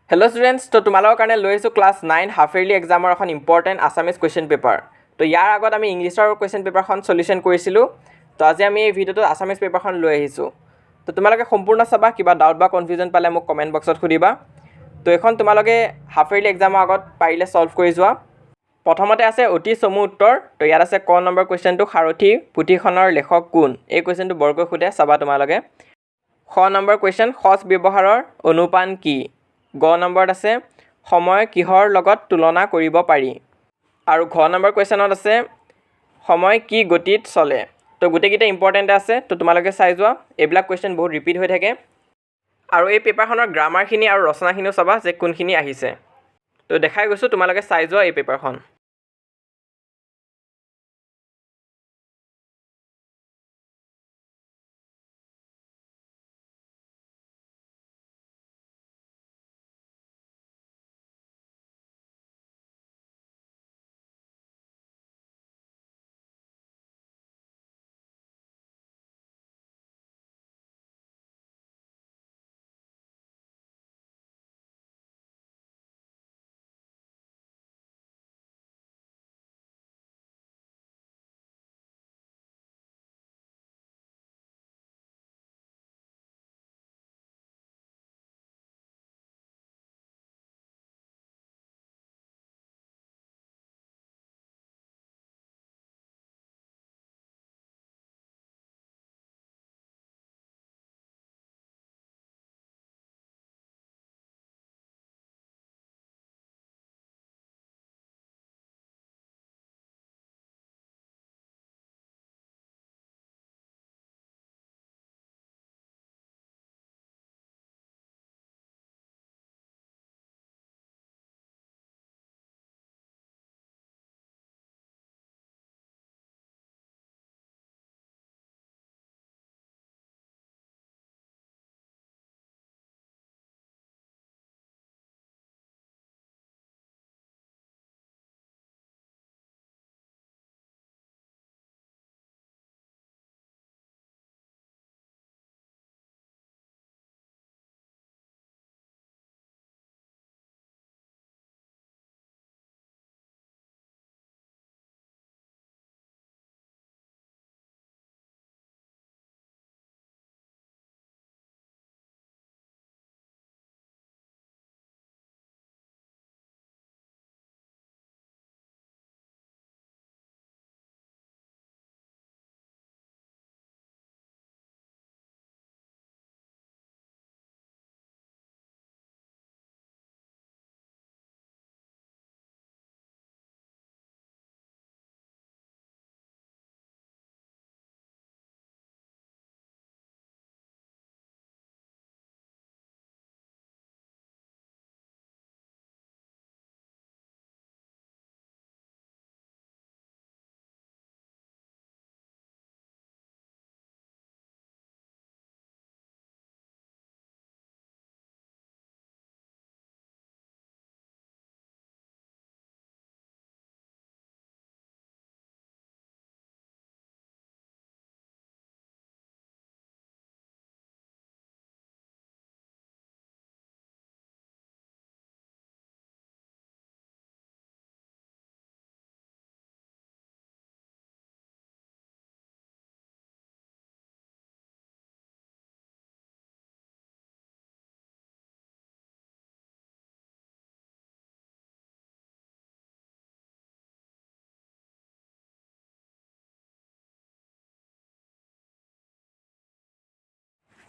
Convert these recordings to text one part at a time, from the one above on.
Hello students, তো তোমালোকৰ কাৰণে লৈ আহিছোঁ ক্লাছ 9 হাফ ইয়াৰলি এক্সামৰ এখন ইম্পৰ্টেণ্ট আছামিজ কুৱেশ্যন পেপাৰ। তো ইয়াৰ আগত আমি ইংলিছৰ কুৱেশ্যন পেপাৰখন সলিউশ্যন কৰিছিলোঁ। তো আজি আমি এই ভিডিঅ'টো আছামিজ পেপাৰখন লৈ আহিছোঁ। তো তোমালোকে সম্পূৰ্ণ চাবা, কিবা ডাউট বা কনফিউজন পালে মোক কমেণ্ট বক্সত সুধিবা। তো এখন তোমালোকে হাফ ইয়াৰলি এক্সামৰ আগত পাৰিলে সলভ কৰি যোৱা। প্ৰথমতে আছে অতি চমু উত্তৰ। তো ইয়াত আছে ক নম্বৰ কুৱেশ্যনটো, সাৰথি পুথিখনৰ লেখক কোন? এই কুৱেশ্যনটো বৰকৈ সোধে, চাবা তোমালোকে। খ নম্বৰ কুৱেশ্যন, সঁচ ব্যৱহাৰৰ অনুপান কি? গ নম্বৰত আছে সময় কিহৰ লগত তুলনা কৰিব পাৰি? আৰু ঘ নম্বৰ কুৱেশ্যনত আছে সময় কি গতিত চলে? তো গোটেইকেইটা ইম্পৰ্টেণ্ট আছে, তো তোমালোকে চাই যোৱা। এইবিলাক কুৱেশ্যন বহুত ৰিপিট হৈ থাকে। আৰু এই পেপাৰখনৰ গ্ৰামাৰখিনি আৰু ৰচনাখিনিও চাবা যে কোনখিনি আহিছে। তো দেখাই গৈছোঁ, তোমালোকে চাই যোৱা এই পেপাৰখন।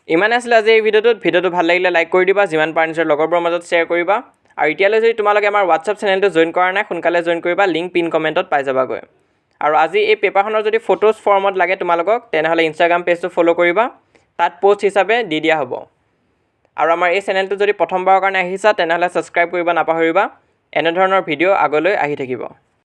ইমানে আছিলে আজি এই ভিডিঅ'টো ভাল লাগিলে লাইক কৰি দিবা, যিমান পাৰা নিজৰ লগৰবোৰৰ মাজত শ্বেয়াৰ কৰিবা। আৰু এতিয়ালৈ যদি তোমালোকে আমাৰ হোৱাটছআপ চেনেলটো জইন কৰা নাই, সোনকালে জইন কৰিবা, লিংক পিন কমেণ্টত পাই যাবাগৈ। আৰু আজি এই পেপাৰখনৰ যদি ফটোজ ফৰ্মত লাগে তোমালোকক, তেনেহ'লে ইনষ্টাগ্ৰাম পেজটো ফ'ল' কৰিবা, তাত প'ষ্ট হিচাপে দি দিয়া হ'ব। আৰু আমাৰ এই চেনেলটো যদি প্ৰথমবাৰৰ কাৰণে আহিছা, তেনেহ'লে ছাবস্ক্ৰাইব কৰিব নাপাহৰিবা। এনেধৰণৰ ভিডিঅ' আগলৈ আহি থাকিব।